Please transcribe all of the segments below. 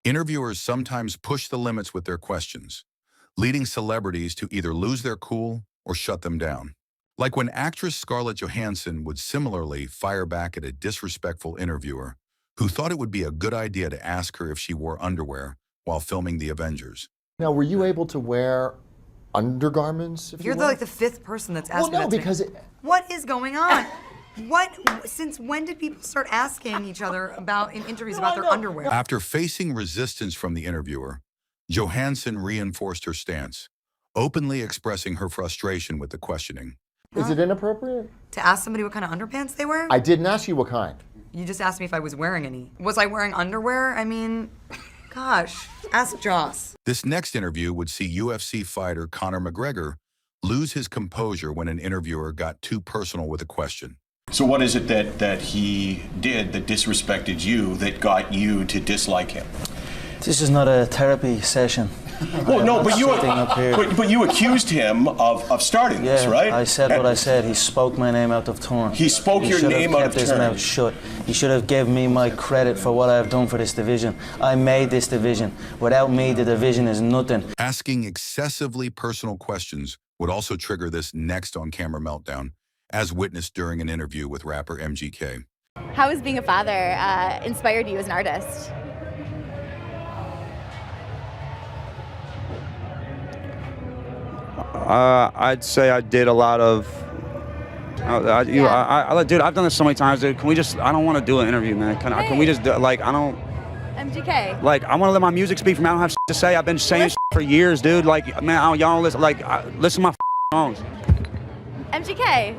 Interviewers sometimes push the limits with their questions, leading celebrities to either lose their cool or shut them down. Like when actress Scarlett Johansson would similarly fire back at a disrespectful interviewer who thought it would be a good idea to ask her if she wore underwear while filming The Avengers. Now, were you able to wear undergarments? You're like the fifth person that's asking well, no, that because What is going on? Since when did people start asking each other in interviews about their underwear? After facing resistance from the interviewer, Johansson reinforced her stance, openly expressing her frustration with the questioning. Is it inappropriate? To ask somebody what kind of underpants they wear? I didn't ask you what kind. You just asked me if I was wearing any. Was I wearing underwear? I mean, gosh, ask Joss. This next interview would see UFC fighter Conor McGregor lose his composure when an interviewer got too personal with a question. So what is it that he did that disrespected you that got you to dislike him? This is not a therapy session. Well, no, but you accused him of starting this, right? I said what I said. He spoke my name out of turn. He spoke your name out of turn. He should have kept his mouth shut. He should have given me my credit for what I've done for this division. I made this division. Without me, the division is nothing. Asking excessively personal questions would also trigger this next on-camera meltdown, as witnessed during an interview with rapper MGK. How has being a father inspired you as an artist? I'd say I did a lot of. Dude, I've done this so many times. Dude, can we just? I don't want to do an interview, man. Can we just do, like, I don't. MGK. Like, I want to let my music speak for me. I don't have to say. I've been saying for years, dude. Like, man, y'all don't listen. Like, listen to my songs. MGK.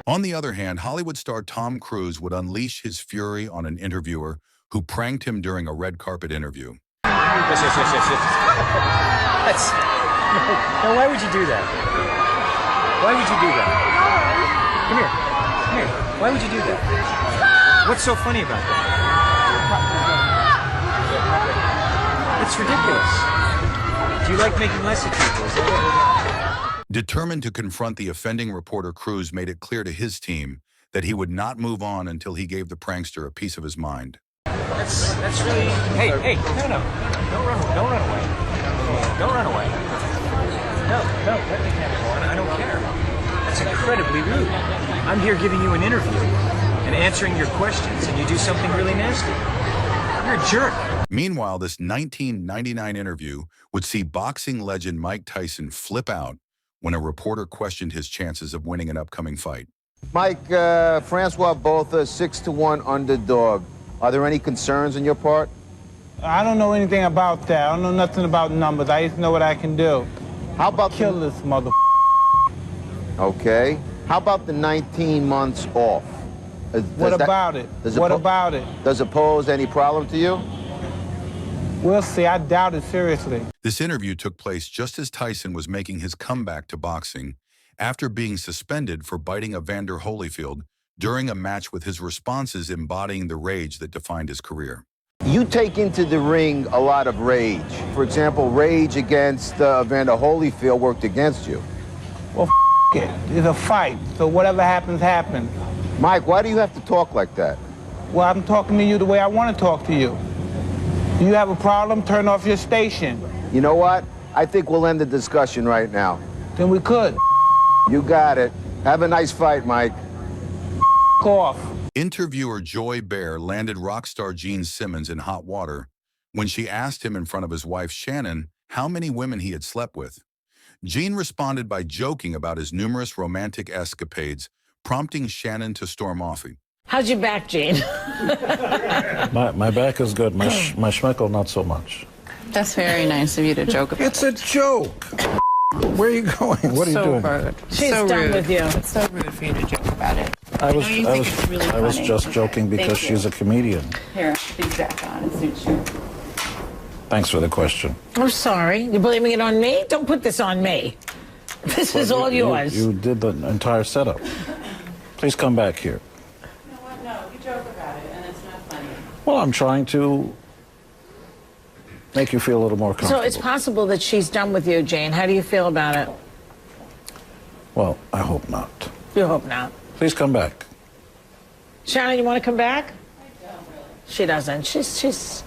On the other hand, Hollywood star Tom Cruise would unleash his fury on an interviewer who pranked him during a red carpet interview. Yes. Now, why would you do that? Why would you do that? Come here. Why would you do that? What's so funny about that? It's ridiculous. Do you like making less of people? Is that Determined to confront the offending reporter, Cruise made it clear to his team that he would not move on until he gave the prankster a piece of his mind. That's really... Hey, no. Don't run away. Don't run away. No, let me have one. I don't care. That's incredibly rude. I'm here giving you an interview and answering your questions, and you do something really nasty. You're a jerk. Meanwhile, this 1999 interview would see boxing legend Mike Tyson flip out when a reporter questioned his chances of winning an upcoming fight. Mike, Francois Botha, 6-1 underdog. Are there any concerns on your part? I don't know anything about that. I don't know nothing about numbers. I just know what I can do. How about kill this mother? Okay. How about the 19 months off? What about it? What about it? Does it pose any problem to you? We'll see. I doubt it seriously. This interview took place just as Tyson was making his comeback to boxing after being suspended for biting Evander Holyfield during a match with his responses embodying the rage that defined his career. You take into the ring a lot of rage. For example, rage against Evander Holyfield worked against you. Well, it. It's a fight, so whatever happens, happens. Mike, why do you have to talk like that? Well, I'm talking to you the way I want to talk to you. You have a problem, turn off your station. You know what? I think we'll end the discussion right now. Then we could. You got it. Have a nice fight, Mike. Off. Interviewer Joy Bear landed rock star Gene Simmons in hot water when she asked him in front of his wife Shannon how many women he had slept with. Gene responded by joking about his numerous romantic escapades, prompting Shannon to storm off. How's your back, Gene? my back is good. My schmeckle, not so much. That's very nice of you to joke about. It's a joke. Where are you going? What are you doing? Rude. She's so done rude. With you. It's so rude for you to joke about it. I was just joking because she's a comedian. Here, big jacket on. It suits you. Thanks for the question. I'm sorry. You're blaming it on me? Don't put this on me. This is all yours. You did the entire setup. Please come back here. You know what? No, you joke about it, and it's not funny. Well, I'm trying to make you feel a little more comfortable. So it's possible that she's done with you, Jane. How do you feel about it? Well, I hope not. You hope not. Please come back. Shannon, you want to come back? I don't really. She doesn't. She's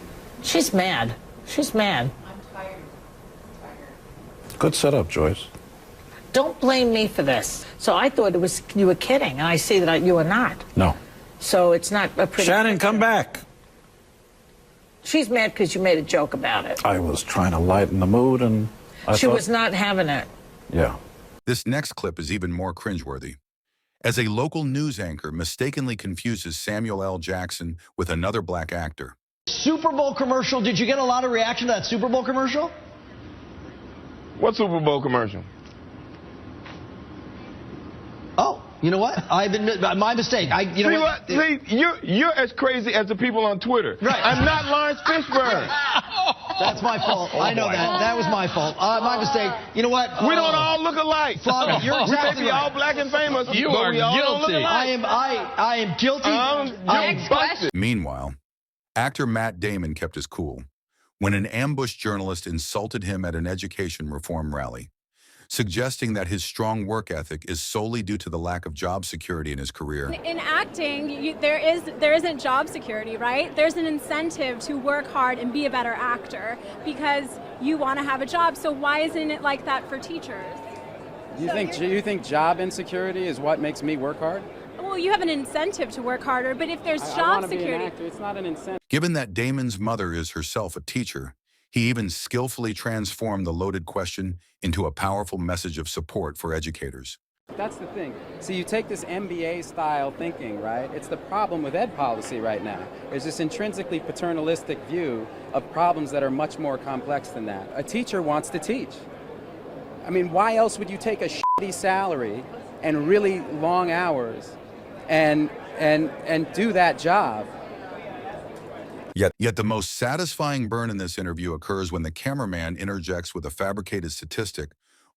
mad. She's mad. I'm tired. Good setup, Joyce. Don't blame me for this. So I thought it was you were kidding, and I see that you are not. No. So it's not a pretty... Shannon, come back. She's mad because you made a joke about it. I was trying to lighten the mood, and She was not having it. Yeah. This next clip is even more cringeworthy. As a local news anchor mistakenly confuses Samuel L. Jackson with another black actor. Super Bowl commercial. Did you get a lot of reaction to that Super Bowl commercial? What Super Bowl commercial? Oh, you know what? I've admit my mistake. You know what? See, you're as crazy as the people on Twitter. Right. I'm not Lawrence Fishburne. That's my fault. I know that. That was my fault. My mistake. You know what? We don't all look alike. Father, you're we may exactly be right. all black and famous. You but are we all don't look guilty. alike. I am guilty. Next question. Meanwhile, actor Matt Damon kept his cool when an ambushed journalist insulted him at an education reform rally, suggesting that his strong work ethic is solely due to the lack of job security in his career. In acting, there isn't job security, right? There's an incentive to work hard and be a better actor because you want to have a job. So why isn't it like that for teachers? Do you think job insecurity is what makes me work hard? Well, you have an incentive to work harder, but if there's I job wanna be an security, actor. It's not an incentive. Given that Damon's mother is herself a teacher, he even skillfully transformed the loaded question into a powerful message of support for educators. That's the thing. See, you take this MBA style thinking, right? It's the problem with ed policy right now. There's this intrinsically paternalistic view of problems that are much more complex than that. A teacher wants to teach. I mean, why else would you take a shitty salary and really long hours and do that job? Yet the most satisfying burn in this interview occurs when the cameraman interjects with a fabricated statistic,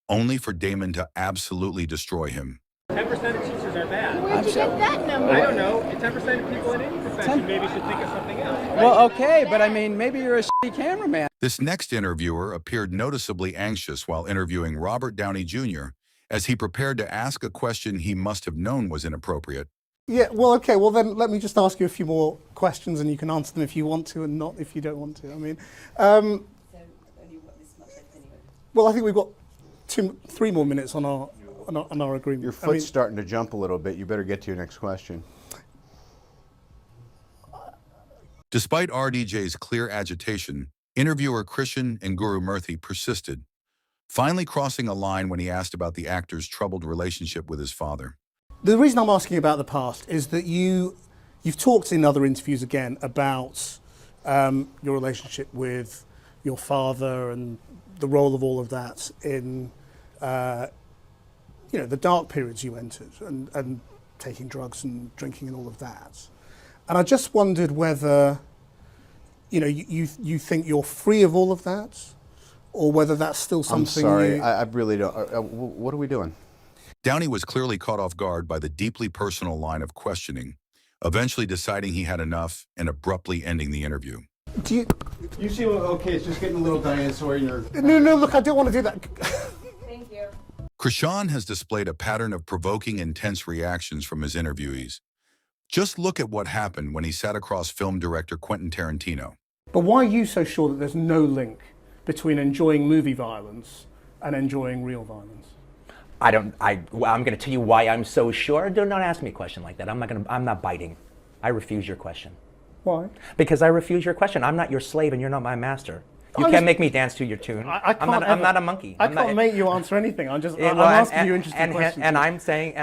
only for Damon to absolutely destroy him. 10% of teachers are bad. Where'd you get that number? I don't know. 10% of people in any profession maybe should think of something else. Right? Well, okay, but I mean, maybe you're a shitty cameraman. This next interviewer appeared noticeably anxious while interviewing Robert Downey Jr. as he prepared to ask a question he must have known was inappropriate. Yeah, well, okay, well then let me just ask you a few more questions and you can answer them if you want to and not if you don't want to. I mean, well, I think we've got 3 more minutes on our agreement. Your foot's starting to jump a little bit. You better get to your next question. Despite RDJ's clear agitation, interviewer Christian and Guru Murthy persisted, finally crossing a line when he asked about the actor's troubled relationship with his father. The reason I'm asking about the past is that you've talked in other interviews again about your relationship with your father and the role of all of that in the dark periods you entered and taking drugs and drinking and all of that. And I just wondered whether you think you're free of all of that, or whether that's still something. I'm sorry, I really don't. What are we doing? Downey was clearly caught off guard by the deeply personal line of questioning, eventually deciding he had enough and abruptly ending the interview. You seem okay. It's just getting a little dinosaur in your... No, look, I don't want to do that. Thank you. Krishan has displayed a pattern of provoking intense reactions from his interviewees. Just look at what happened when he sat across film director Quentin Tarantino. But why are you so sure that there's no link between enjoying movie violence and enjoying real violence? I'm going to tell you why I'm so sure. Do not ask me a question like that. I'm not biting. I refuse your question. Why? Because I refuse your question. I'm not your slave and you're not my master. You can't make me dance to your tune. I'm not a monkey. I can't make you answer anything. I'm asking you interesting questions. And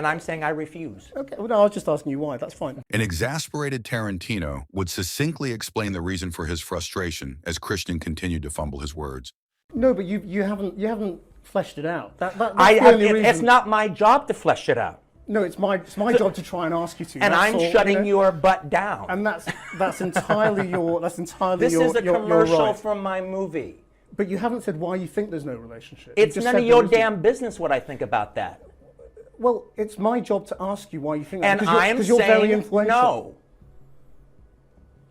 I'm saying I refuse. Okay, well, no, I was just asking you why. That's fine. An exasperated Tarantino would succinctly explain the reason for his frustration as Christian continued to fumble his words. No, but you haven't fleshed it out. That's the only reason. It's not my job to flesh it out. No, it's my job to try and ask you to. And I'm shutting your butt down. And that's entirely your This is a commercial right. from my movie. But you haven't said why you think there's no relationship. It's none of your damn business what I think about that. Well, it's my job to ask you why you think that. And because you're very influential. No.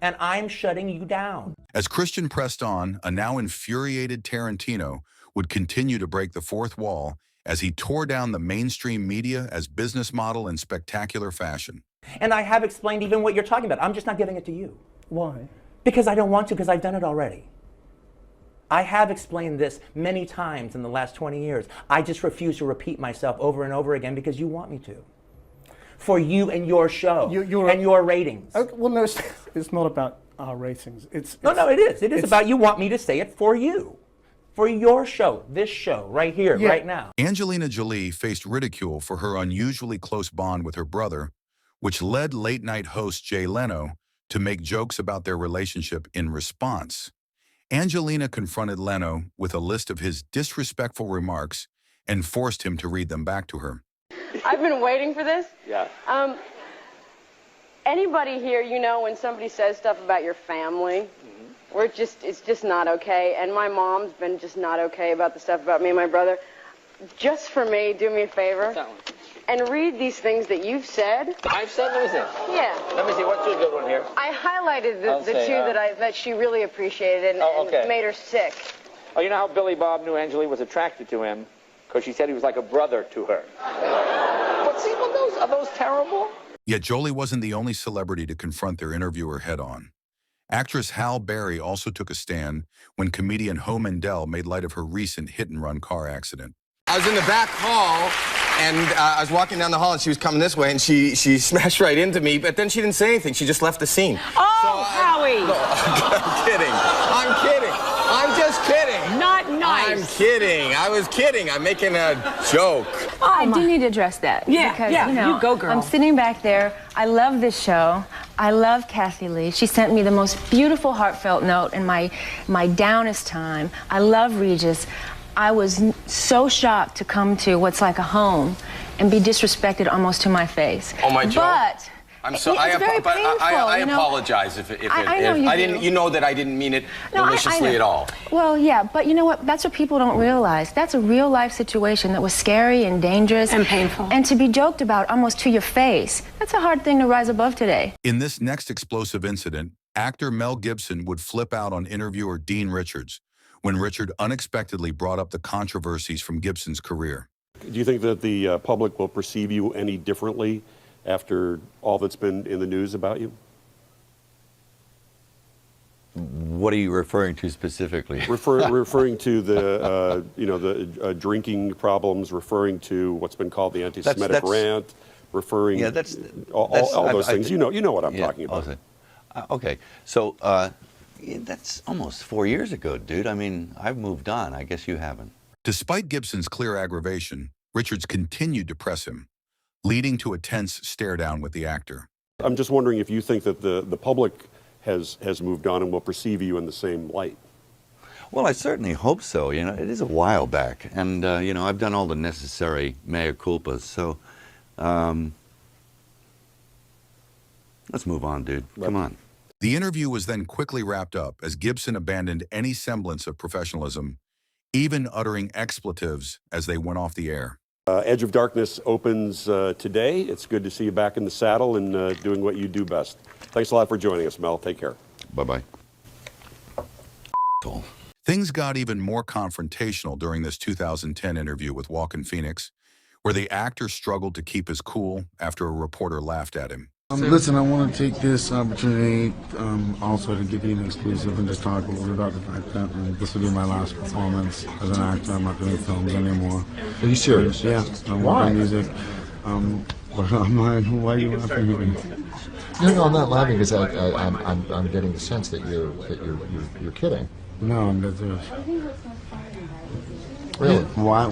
And I'm shutting you down. As Christian pressed on, a now infuriated Tarantino would continue to break the fourth wall as he tore down the mainstream media as business model in spectacular fashion. And I have explained even what you're talking about. I'm just not giving it to you. Why? Because I don't want to, because I've done it already. I have explained this many times in the last 20 years. I just refuse to repeat myself over and over again because you want me to. For you and your show and your ratings. Okay, well, no, it's not about our ratings. No, it is. It is about you want me to say it for you. For your show, this show, right here, right now. Angelina Jolie faced ridicule for her unusually close bond with her brother, which led late-night host Jay Leno to make jokes about their relationship in response. Angelina confronted Leno with a list of his disrespectful remarks and forced him to read them back to her. I've been waiting for this. Yeah. Anybody here, you know, when somebody says stuff about your family, where it's just not okay, and my mom's been just not okay about the stuff about me and my brother, just for me, do me a favor, and read these things that you've said. I've said, let me see. Yeah. Let me see, what's a good one here? I highlighted the two that she really appreciated and made her sick. Oh, you know how Billy Bob knew Angelina was attracted to him? Because she said he was like a brother to her. But see, are those terrible? Yet Jolie wasn't the only celebrity to confront their interviewer head-on. Actress Halle Berry also took a stand when comedian Ho Mandel made light of her recent hit-and-run car accident. I was in the back hall, and I was walking down the hall, and she was coming this way, and she smashed right into me, but then she didn't say anything. She just left the scene. Oh, Howie! No, I'm kidding. I'm kidding. I'm just kidding. Not nice. I'm kidding. I was kidding. I'm making a joke. I do need to address that. Because, you know, you go, girl. I'm sitting back there. I love this show. I love Kathy Lee. She sent me the most beautiful, heartfelt note in my downest time. I love Regis. I was so shocked to come to what's like a home and be disrespected almost to my face. Oh, my joke. But I'm so. it's very painful, I you know? apologize if I know you I do. didn't. You know that I didn't mean it No, maliciously I know. at all. Well, yeah, but you know what? That's what people don't realize. That's a real life situation that was scary and dangerous. And painful. And to be joked about almost to your face, that's a hard thing to rise above today. In this next explosive incident, actor Mel Gibson would flip out on interviewer Dean Richards when Richard unexpectedly brought up the controversies from Gibson's career. Do you think that the public will perceive you any differently after all that's been in the news about you? What are you referring to specifically? Referring to the, the drinking problems, referring to what's been called the anti-Semitic rant, referring all those things. You know what I'm talking about. Okay, so that's almost 4 years ago, dude. I mean, I've moved on. I guess you haven't. Despite Gibson's clear aggravation, Richards continued to press him, leading to a tense stare-down with the actor. I'm just wondering if you think that the public has moved on and will perceive you in the same light. Well, I certainly hope so. You know, it is a while back, and I've done all the necessary mea culpas. So, let's move on, dude. Come on. The interview was then quickly wrapped up as Gibson abandoned any semblance of professionalism, even uttering expletives as they went off the air. Edge of Darkness opens today. It's good to see you back in the saddle and doing what you do best. Thanks a lot for joining us, Mel. Take care. Bye-bye. Things got even more confrontational during this 2010 interview with Joaquin Phoenix, where the actor struggled to keep his cool after a reporter laughed at him. Listen, I want to take this opportunity also to give you an exclusive and just talk a little bit about the fact that this will be my last performance as an actor. I'm not doing films anymore. Are you serious? Yeah. I'm working music. But I'm like, why are you laughing at me? No, I'm not laughing because I'm getting the sense that you're kidding. No, I'm dead serious. Really? Why?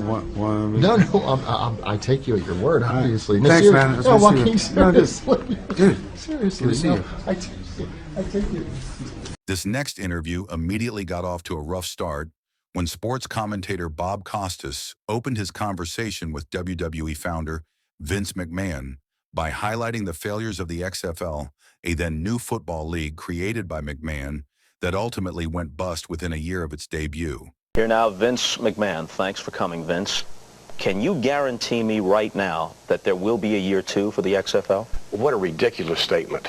No, I take you at your word, obviously. No, thanks, man. No, Joaquin, seriously. Dude, seriously. good to see you. I take you. This next interview immediately got off to a rough start when sports commentator Bob Costas opened his conversation with WWE founder Vince McMahon by highlighting the failures of the XFL, a then new football league created by McMahon that ultimately went bust within a year of its debut. Here now, Vince McMahon. Thanks for coming, Vince. Can you guarantee me right now that there will be a year 2 for the XFL? What a ridiculous statement.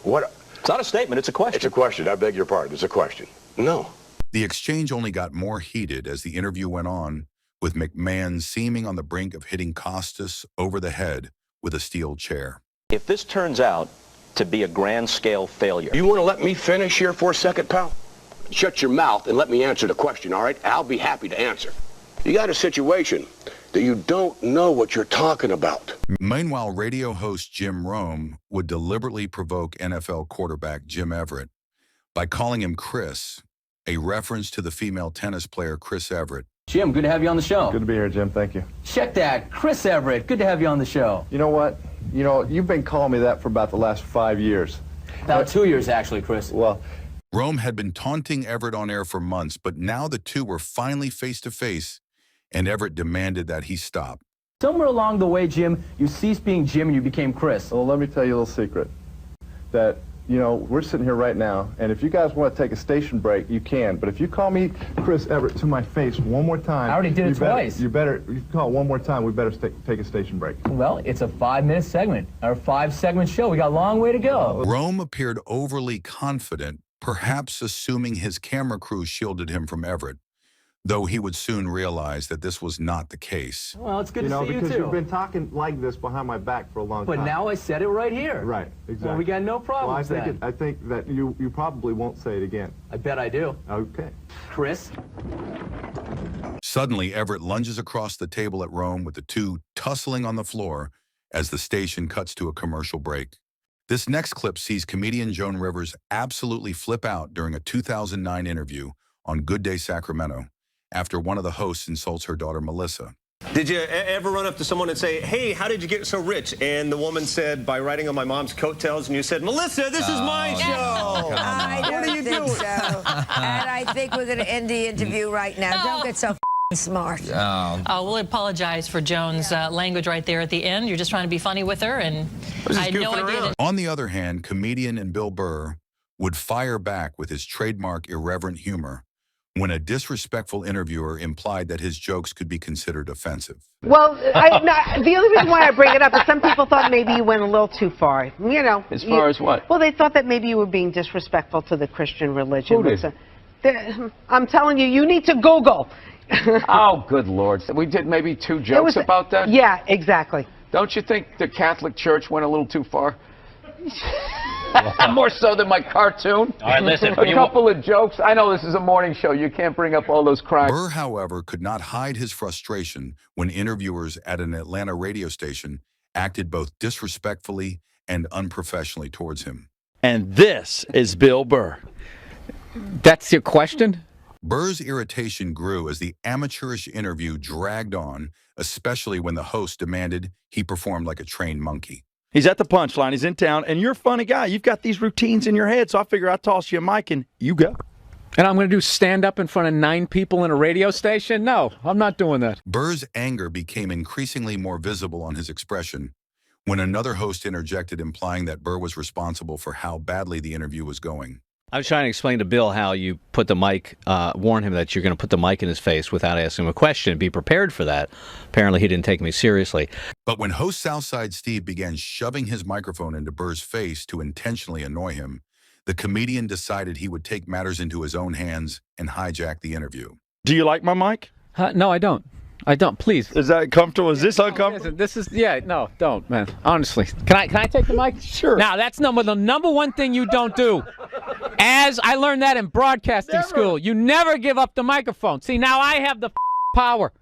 It's not a statement, it's a question. It's a question. I beg your pardon. It's a question. No. The exchange only got more heated as the interview went on, with McMahon seeming on the brink of hitting Costas over the head with a steel chair. If this turns out to be a grand-scale failure... You want to let me finish here for a second, pal? shut your mouth and let me answer the question, all right? I'll be happy to answer. You got a situation that you don't know what you're talking about. Meanwhile, radio host Jim Rome would deliberately provoke NFL quarterback Jim Everett by calling him Chris, a reference to the female tennis player Chris Everett. Jim, good to have you on the show. Good to be here, Jim. Thank you. Check that. Chris Everett, good to have you on the show. You know what? You know, you've been calling me that for about the last 5 years. About 2 years, actually, Chris. Well, Rome had been taunting Everett on air for months, but now the two were finally face-to-face, and Everett demanded that he stop. Somewhere along the way, Jim, you ceased being Jim and you became Chris. Well, let me tell you a little secret. That, you know, we're sitting here right now, and if you guys want to take a station break, you can. But if you call me Chris Everett to my face one more time... I already did it twice. You better, if you call it one more time, we better take a station break. Well, it's a 5-minute segment, or a 5-segment show. We got a long way to go. Rome appeared overly confident, perhaps assuming his camera crew shielded him from Everett, though he would soon realize that this was not the case. Well, it's good to see you, too. Because you've been talking like this behind my back for a long time. But now I said it right here. Right, exactly. Well, we got no problems then. I think that you probably won't say it again. I bet I do. Okay. Chris? Suddenly, Everett lunges across the table at Rome with the two tussling on the floor as the station cuts to a commercial break. This next clip sees comedian Joan Rivers absolutely flip out during a 2009 interview on Good Day Sacramento after one of the hosts insults her daughter Melissa. Did you ever run up to someone and say, hey, how did you get so rich? And the woman said, by riding on my mom's coattails, and you said, Melissa, this is my show. I don't think so. And I think we're going to end the interview right now. Don't get so smart. We'll apologize for Joan's language right there at the end. You're just trying to be funny with her, and I had no idea. On the other hand, comedian and Bill Burr would fire back with his trademark irreverent humor when a disrespectful interviewer implied that his jokes could be considered offensive. Well, the only reason why I bring it up is some people thought maybe you went a little too far. You know. As far as what? Well, they thought that maybe you were being disrespectful to the Christian religion. Who did? I'm telling you, you need to Google. Oh, good Lord. We did maybe 2 jokes about that? Yeah, exactly. Don't you think the Catholic Church went a little too far? More so than my cartoon. All right, listen. A couple of jokes. I know this is a morning show. You can't bring up all those crimes. Burr, however, could not hide his frustration when interviewers at an Atlanta radio station acted both disrespectfully and unprofessionally towards him. And this is Bill Burr. That's your question? Burr's irritation grew as the amateurish interview dragged on, especially when the host demanded he perform like a trained monkey. He's at the punchline. He's in town, and you're a funny guy. You've got these routines in your head, so I figure I'll toss you a mic, and you go. And I'm going to do stand-up in front of 9 people in a radio station? No, I'm not doing that. Burr's anger became increasingly more visible on his expression when another host interjected, implying that Burr was responsible for how badly the interview was going. I was trying to explain to Bill how you put the mic, warn him that you're going to put the mic in his face without asking him a question, be prepared for that. Apparently he didn't take me seriously. But when host Southside Steve began shoving his microphone into Burr's face to intentionally annoy him, the comedian decided he would take matters into his own hands and hijack the interview. Do you like my mic? No, I don't. I don't. Please. Is that comfortable? Is this uncomfortable? This is, yeah, no, don't, man. Honestly. Can I take the mic? Sure. Now, that's the number one thing you don't do. As I learned that in broadcasting school, you never give up the microphone. See, now I have the power.